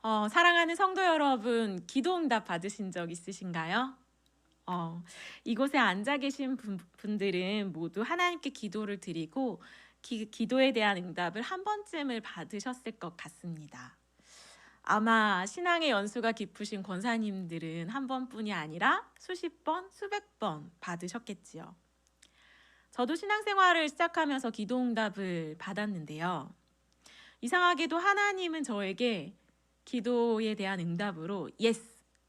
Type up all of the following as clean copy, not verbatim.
사랑하는 성도 여러분, 기도응답 받으신 적 있으신가요? 이곳에 앉아 계신 분들은 모두 하나님께 기도를 드리고 기도에 대한 응답을 한 번쯤을 받으셨을 것 같습니다. 아마 신앙의 연수가 깊으신 권사님들은 한 번뿐이 아니라 수십 번, 수백 번 받으셨겠지요. 저도 신앙생활을 시작하면서 기도응답을 받았는데요. 이상하게도 하나님은 저에게 기도에 대한 응답으로 yes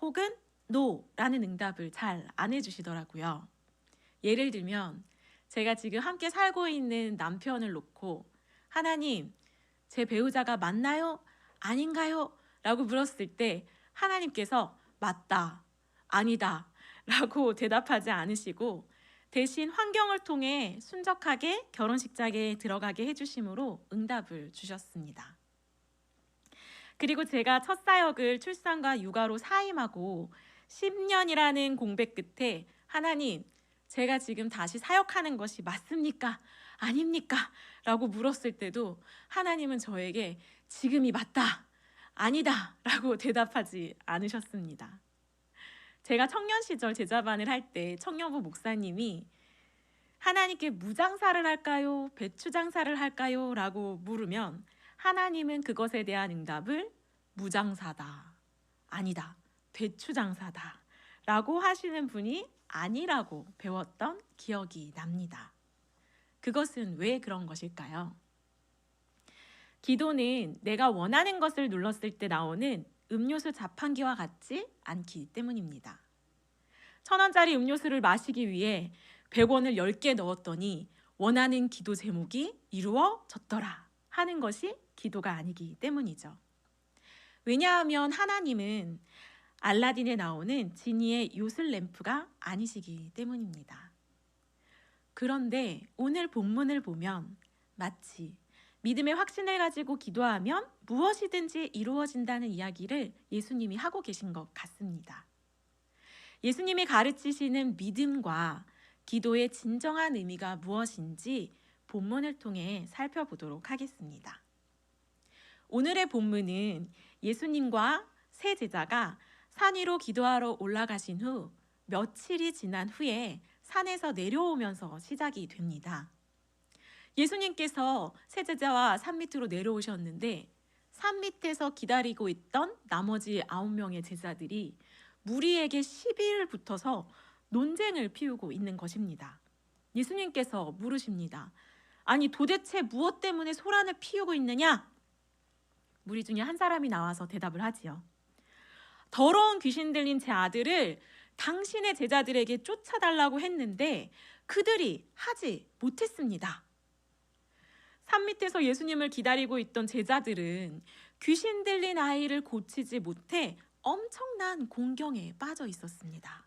혹은 no라는 응답을 잘 안 해주시더라고요. 예를 들면 제가 지금 함께 살고 있는 남편을 놓고 하나님, 제 배우자가 맞나요? 아닌가요? 라고 물었을 때 하나님께서 맞다, 아니다 라고 대답하지 않으시고 대신 환경을 통해 순적하게 결혼식장에 들어가게 해주심으로 응답을 주셨습니다. 그리고 제가 첫 사역을 출산과 육아로 사임하고 10년이라는 공백 끝에 하나님, 제가 지금 다시 사역하는 것이 맞습니까? 아닙니까? 라고 물었을 때도 하나님은 저에게 지금이 맞다, 아니다 라고 대답하지 않으셨습니다. 제가 청년 시절 제자반을 할 때 청년부 목사님이 하나님께 무장사를 할까요? 배추장사를 할까요? 라고 물으면 하나님은 그것에 대한 응답을 무장사다, 아니다, 배추장사다 라고 하시는 분이 아니라고 배웠던 기억이 납니다. 그것은 왜 그런 것일까요? 기도는 내가 원하는 것을 눌렀을 때 나오는 음료수 자판기와 같지 않기 때문입니다. 1,000원짜리 음료수를 마시기 위해 100원을 10개 넣었더니 원하는 기도 제목이 이루어졌더라 하는 것이 기도가 아니기 때문이죠. 왜냐하면 하나님은 알라딘에 나오는 지니의 요술 램프가 아니시기 때문입니다. 그런데 오늘 본문을 보면 마치 믿음의 확신을 가지고 기도하면 무엇이든지 이루어진다는 이야기를 예수님이 하고 계신 것 같습니다. 예수님이 가르치시는 믿음과 기도의 진정한 의미가 무엇인지 본문을 통해 살펴보도록 하겠습니다. 오늘의 본문은 예수님과 세 제자가 산 위로 기도하러 올라가신 후 며칠이 지난 후에 산에서 내려오면서 시작이 됩니다. 예수님께서 세 제자와 산 밑으로 내려오셨는데 산 밑에서 기다리고 있던 나머지 9명의 제자들이 무리에게 시비를 붙어서 논쟁을 피우고 있는 것입니다. 예수님께서 물으십니다. 아니 도대체 무엇 때문에 소란을 피우고 있느냐? 무리 중에 한 사람이 나와서 대답을 하지요. 더러운 귀신 들린 제 아들을 당신의 제자들에게 쫓아달라고 했는데 그들이 하지 못했습니다. 산 밑에서 예수님을 기다리고 있던 제자들은 귀신 들린 아이를 고치지 못해 엄청난 공경에 빠져 있었습니다.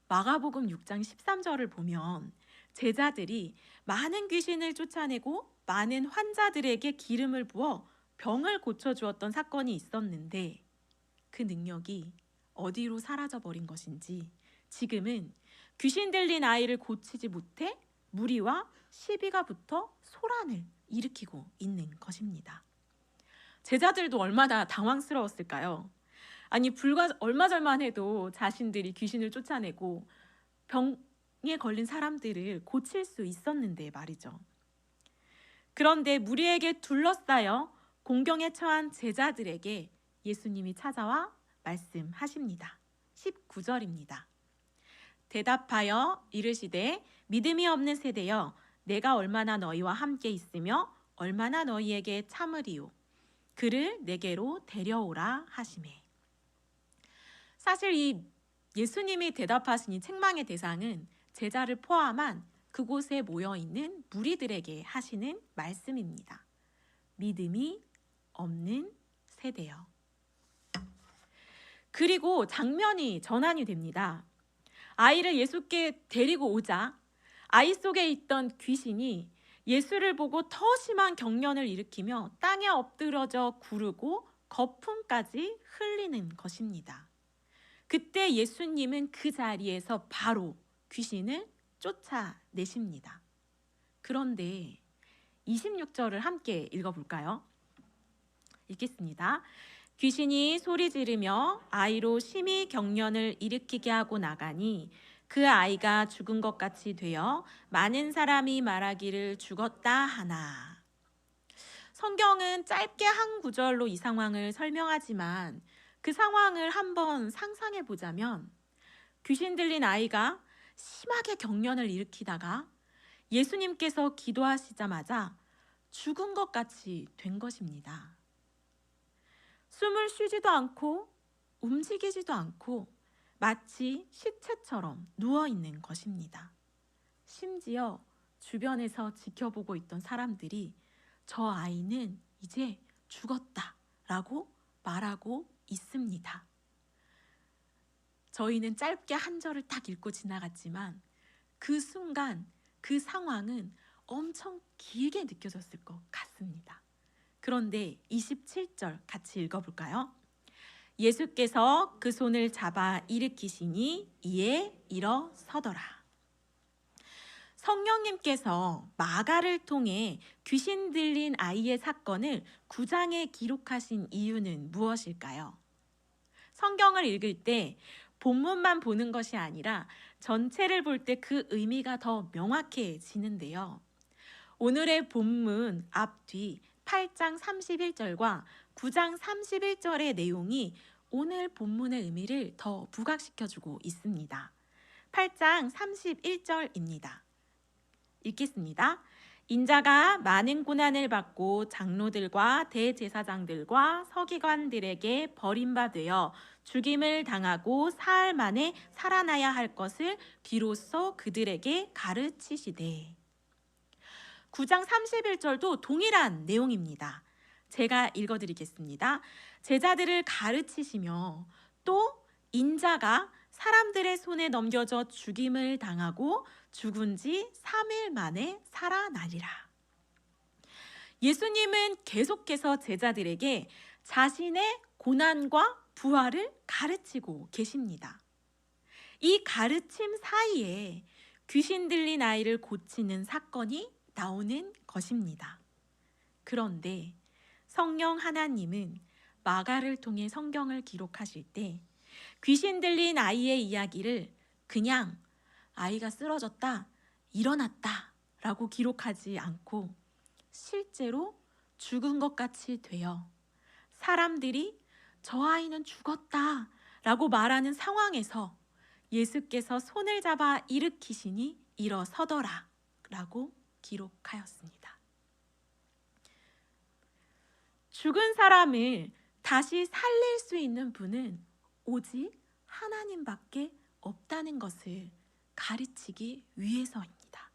마가복음 6장 13절을 보면 제자들이 많은 귀신을 쫓아내고 많은 환자들에게 기름을 부어 병을 고쳐주었던 사건이 있었는데 그 능력이 어디로 사라져버린 것인지 지금은 귀신 들린 아이를 고치지 못해 무리와 시비가 붙어 소란을 일으키고 있는 것입니다. 제자들도 얼마나 당황스러웠을까요? 아니 불과 얼마 전만 해도 자신들이 귀신을 쫓아내고 병에 걸린 사람들을 고칠 수 있었는데 말이죠. 그런데 무리에게 둘러싸여 공경에 처한 제자들에게 예수님이 찾아와 말씀하십니다. 19절입니다. 대답하여 이르시되 믿음이 없는 세대여 내가 얼마나 너희와 함께 있으며 얼마나 너희에게 참으리요 그를 내게로 데려오라 하시매. 사실 이 예수님이 대답하신 이 책망의 대상은 제자를 포함한 그곳에 모여있는 무리들에게 하시는 말씀입니다. 믿음이 없는 세대요. 그리고 장면이 전환이 됩니다. 아이를 예수께 데리고 오자 아이 속에 있던 귀신이 예수를 보고 더 심한 경련을 일으키며 땅에 엎드러져 구르고 거품까지 흘리는 것입니다. 그때 예수님은 그 자리에서 바로 귀신을 쫓아내십니다. 그런데 26절을 함께 읽어볼까요? 읽겠습니다. 귀신이 소리 지르며 아이로 심히 경련을 일으키게 하고 나가니 그 아이가 죽은 것 같이 되어 많은 사람이 말하기를 죽었다 하나. 성경은 짧게 한 구절로 이 상황을 설명하지만 그 상황을 한번 상상해 보자면 귀신 들린 아이가 심하게 경련을 일으키다가 예수님께서 기도하시자마자 죽은 것 같이 된 것입니다. 숨을 쉬지도 않고 움직이지도 않고 마치 시체처럼 누워있는 것입니다. 심지어 주변에서 지켜보고 있던 사람들이 저 아이는 이제 죽었다라고 말하고 있습니다. 저희는 짧게 한 절을 딱 읽고 지나갔지만 그 순간 그 상황은 엄청 길게 느껴졌을 것 같습니다. 그런데 27절 같이 읽어볼까요? 예수께서 그 손을 잡아 일으키시니 이에 일어서더라. 성령님께서 마가를 통해 귀신 들린 아이의 사건을 9장에 기록하신 이유는 무엇일까요? 성경을 읽을 때 본문만 보는 것이 아니라 전체를 볼 때 그 의미가 더 명확해지는데요. 오늘의 본문 앞뒤 8장 31절과 9장 31절의 내용이 오늘 본문의 의미를 더 부각시켜주고 있습니다. 8장 31절입니다. 읽겠습니다. 인자가 많은 고난을 받고 장로들과 대제사장들과 서기관들에게 버림받으여 죽임을 당하고 사흘 만에 살아나야 할 것을 뒤로써 그들에게 가르치시되. 9장 31절도 동일한 내용입니다. 제가 읽어드리겠습니다. 제자들을 가르치시며 또 인자가 사람들의 손에 넘겨져 죽임을 당하고 죽은 지 3일 만에 살아나리라. 예수님은 계속해서 제자들에게 자신의 고난과 부활을 가르치고 계십니다. 이 가르침 사이에 귀신 들린 아이를 고치는 사건이 나오는 것입니다. 그런데 성령 하나님은 마가를 통해 성경을 기록하실 때 귀신 들린 아이의 이야기를 그냥 아이가 쓰러졌다, 일어났다 라고 기록하지 않고 실제로 죽은 것 같이 되어 사람들이 저 아이는 죽었다 라고 말하는 상황에서 예수께서 손을 잡아 일으키시니 일어서더라 라고 기록하였습니다. 죽은 사람을 다시 살릴 수 있는 분은 오직 하나님밖에 없다는 것을 가르치기 위해서입니다.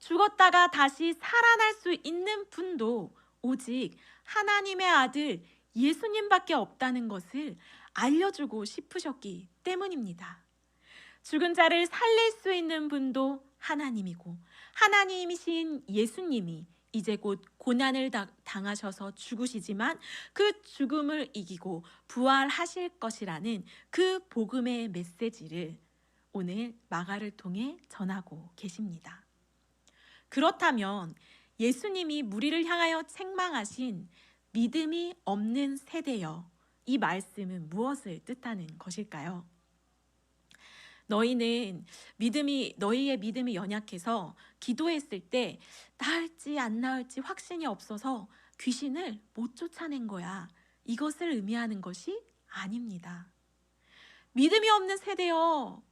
죽었다가 다시 살아날 수 있는 분도 오직 하나님의 아들 예수님밖에 없다는 것을 알려주고 싶으셨기 때문입니다. 죽은 자를 살릴 수 있는 분도 하나님이고 하나님이신 예수님이 이제 곧 고난을 당하셔서 죽으시지만 그 죽음을 이기고 부활하실 것이라는 그 복음의 메시지를 오늘 마가를 통해 전하고 계십니다. 그렇다면 예수님이 무리를 향하여 책망하신 믿음이 없는 세대여, 이 말씀은 무엇을 뜻하는 것일까요? 너희의 믿음이 연약해서 기도했을 때 나을지 안 나을지 확신이 없어서 귀신을 못 쫓아낸 거야. 이것을 의미하는 것이 아닙니다. 믿음이 없는 세대여,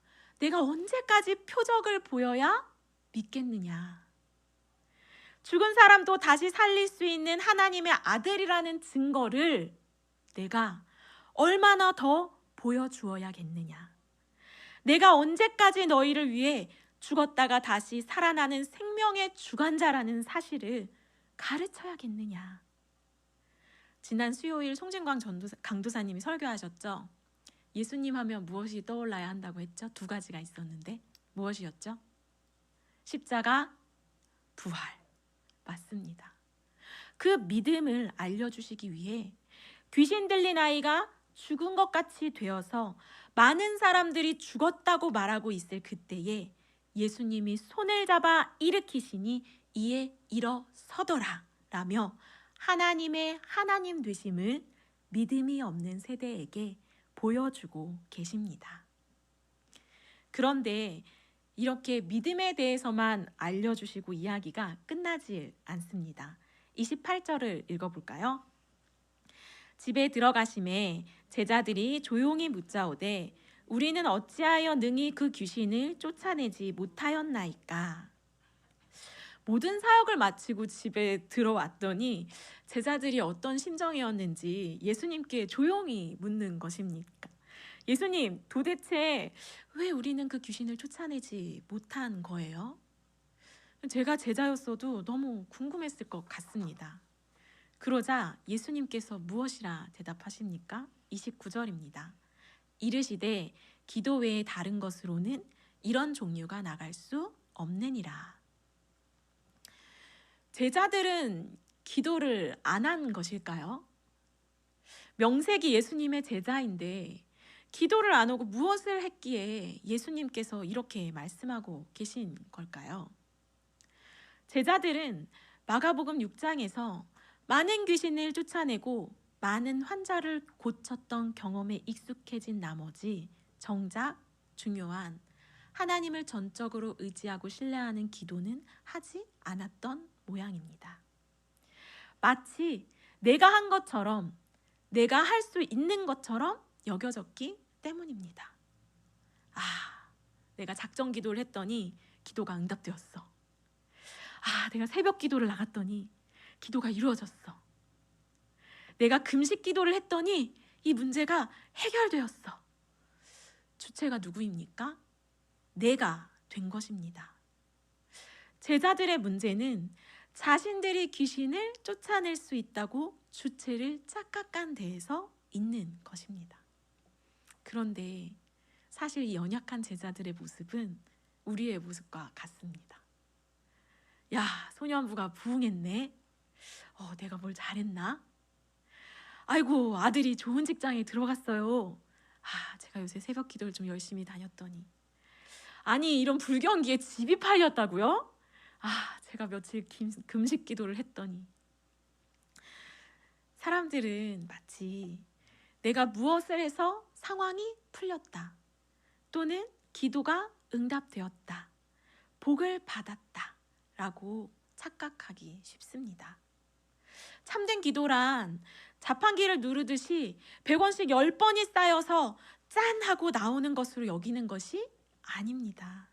내가 언제까지 표적을 보여야 믿겠느냐? 죽은 사람도 다시 살릴 수 있는 하나님의 아들이라는 증거를 내가 얼마나 더 보여주어야겠느냐? 내가 언제까지 너희를 위해 죽었다가 다시 살아나는 생명의 주관자라는 사실을 가르쳐야겠느냐? 지난 수요일 송진광 강도사님이 설교하셨죠? 예수님 하면 무엇이 떠올라야 한다고 했죠? 2가지가 있었는데 무엇이었죠? 십자가, 부활. 맞습니다. 그 믿음을 알려주시기 위해 귀신 들린 아이가 죽은 것 같이 되어서 많은 사람들이 죽었다고 말하고 있을 그때에 예수님이 손을 잡아 일으키시니 이에 일어서더라 라며 하나님의 하나님 되심을 믿음이 없는 세대에게 보여주고 계십니다. 그런데 이렇게 믿음에 대해서만 알려주시고 이야기가 끝나지 않습니다. 28절을 읽어볼까요? 집에 들어가심에 제자들이 조용히 묻자오되 우리는 어찌하여 능히 그 귀신을 쫓아내지 못하였나이까. 모든 사역을 마치고 집에 들어왔더니 제자들이 어떤 심정이었는지 예수님께 조용히 묻는 것입니까? 예수님, 도대체 왜 우리는 그 귀신을 쫓아내지 못한 거예요? 제가 제자였어도 너무 궁금했을 것 같습니다. 그러자 예수님께서 무엇이라 대답하십니까? 29절입니다. 이르시되 기도 외에 다른 것으로는 이런 종류가 나갈 수 없느니라. 제자들은 기도를 안 한 것일까요? 명색이 예수님의 제자인데 기도를 안 하고 무엇을 했기에 예수님께서 이렇게 말씀하고 계신 걸까요? 제자들은 마가복음 6장에서 많은 귀신을 쫓아내고 많은 환자를 고쳤던 경험에 익숙해진 나머지 정작 중요한 하나님을 전적으로 의지하고 신뢰하는 기도는 하지 않았던 모양입니다. 마치 내가 한 것처럼, 내가 할 수 있는 것처럼 여겨졌기 때문입니다. 내가 작정 기도를 했더니 기도가 응답되었어. 내가 새벽 기도를 나갔더니 기도가 이루어졌어. 내가 금식 기도를 했더니 이 문제가 해결되었어. 주체가 누구입니까? 내가 된 것입니다. 제자들의 문제는 자신들이 귀신을 쫓아낼 수 있다고 주체를 착각한 데에서 있는 것입니다. 그런데 사실 이 연약한 제자들의 모습은 우리의 모습과 같습니다. 야, 소년부가 부흥했네. 내가 뭘 잘했나? 아이고, 아들이 좋은 직장에 들어갔어요. 제가 요새 새벽 기도를 좀 열심히 다녔더니. 아니, 이런 불경기에 집이 팔렸다고요? 제가 며칠 금식 기도를 했더니. 사람들은 마치 내가 무엇을 해서 상황이 풀렸다, 또는 기도가 응답되었다, 복을 받았다 라고 착각하기 쉽습니다. 참된 기도란 자판기를 누르듯이 100원씩 10번이 쌓여서 짠 하고 나오는 것으로 여기는 것이 아닙니다.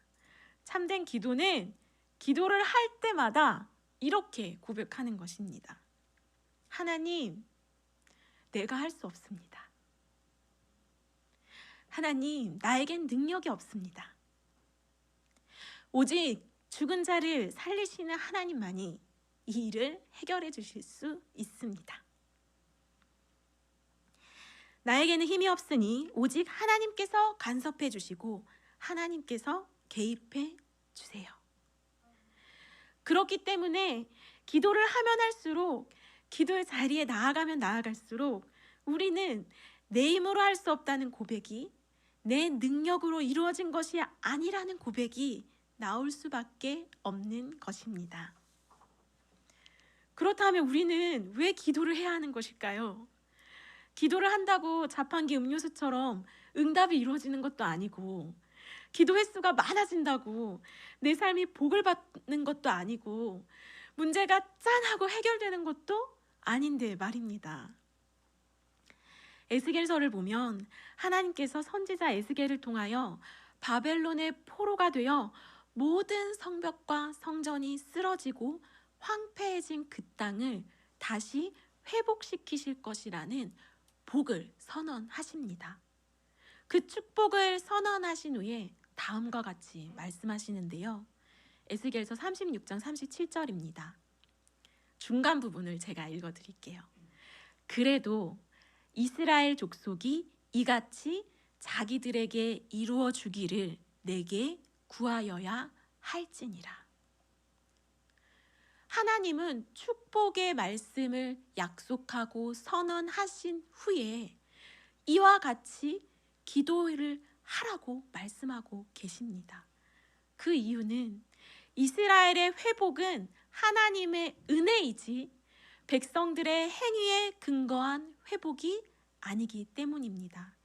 참된 기도는 기도를 할 때마다 이렇게 고백하는 것입니다. 하나님, 내가 할 수 없습니다. 하나님, 나에겐 능력이 없습니다. 오직 죽은 자를 살리시는 하나님만이 이 일을 해결해 주실 수 있습니다. 나에게는 힘이 없으니 오직 하나님께서 간섭해 주시고 하나님께서 개입해 주세요. 그렇기 때문에 기도를 하면 할수록, 기도의 자리에 나아가면 나아갈수록 우리는 내 힘으로 할 수 없다는 고백이, 내 능력으로 이루어진 것이 아니라는 고백이 나올 수밖에 없는 것입니다. 그렇다면 우리는 왜 기도를 해야 하는 것일까요? 기도를 한다고 자판기 음료수처럼 응답이 이루어지는 것도 아니고, 기도 횟수가 많아진다고 내 삶이 복을 받는 것도 아니고, 문제가 짠하고 해결되는 것도 아닌데 말입니다. 에스겔서를 보면 하나님께서 선지자 에스겔을 통하여 바벨론의 포로가 되어 모든 성벽과 성전이 쓰러지고 황폐해진 그 땅을 다시 회복시키실 것이라는 복을 선언하십니다. 그 축복을 선언하신 후에 다음과 같이 말씀하시는데요. 에스겔서 36장 37절입니다. 중간 부분을 제가 읽어드릴게요. 그래도 이스라엘 족속이 이같이 자기들에게 이루어 주기를 내게 구하여야 할지니라. 하나님은 축복의 말씀을 약속하고 선언하신 후에 이와 같이 기도를 하라고 말씀하고 계십니다. 그 이유는 이스라엘의 회복은 하나님의 은혜이지 백성들의 행위에 근거한 회복이 아니기 때문입니다.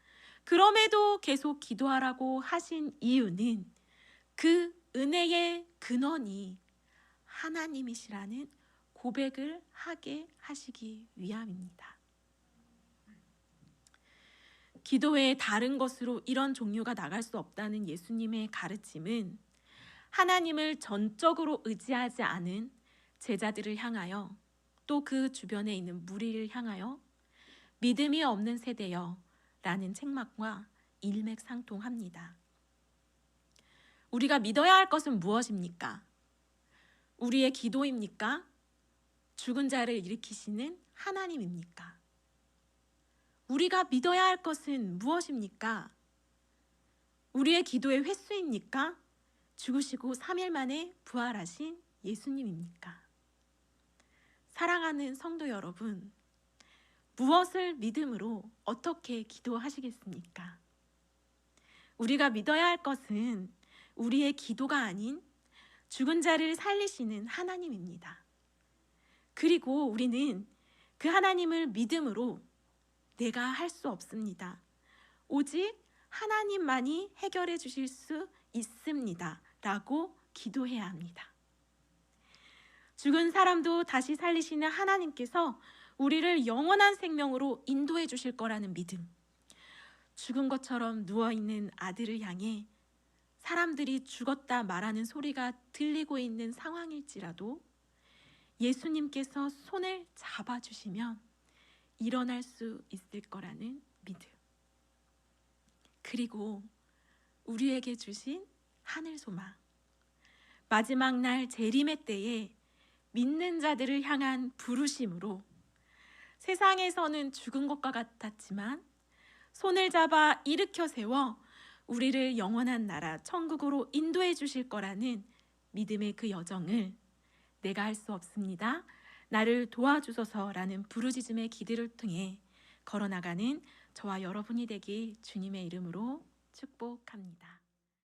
그럼에도 계속 기도하라고 하신 이유는 그 은혜의 근원이 하나님이시라는 고백을 하게 하시기 위함입니다. 기도의 다른 것으로 이런 종류가 나갈 수 없다는 예수님의 가르침은 하나님을 전적으로 의지하지 않은 제자들을 향하여 또 그 주변에 있는 무리를 향하여 믿음이 없는 세대여 라는 책망과 일맥상통합니다. 우리가 믿어야 할 것은 무엇입니까? 우리의 기도입니까? 죽은 자를 일으키시는 하나님입니까? 우리가 믿어야 할 것은 무엇입니까? 우리의 기도의 횟수입니까? 죽으시고 3일 만에 부활하신 예수님입니까? 사랑하는 성도 여러분, 무엇을 믿음으로 어떻게 기도하시겠습니까? 우리가 믿어야 할 것은 우리의 기도가 아닌 죽은 자를 살리시는 하나님입니다. 그리고 우리는 그 하나님을 믿음으로 내가 할 수 없습니다. 오직 하나님만이 해결해 주실 수 있습니다. 라고 기도해야 합니다. 죽은 사람도 다시 살리시는 하나님께서 우리를 영원한 생명으로 인도해 주실 거라는 믿음. 죽은 것처럼 누워있는 아들을 향해 사람들이 죽었다 말하는 소리가 들리고 있는 상황일지라도 예수님께서 손을 잡아주시면 일어날 수 있을 거라는 믿음. 그리고 우리에게 주신 하늘 소망. 마지막 날 재림의 때에 믿는 자들을 향한 부르심으로 세상에서는 죽은 것과 같았지만 손을 잡아 일으켜 세워 우리를 영원한 나라 천국으로 인도해 주실 거라는 믿음의 그 여정을 내가 할 수 없습니다. 나를 도와주소서라는 부르짖음의 기도를 통해 걸어나가는 저와 여러분이 되길 주님의 이름으로 축복합니다.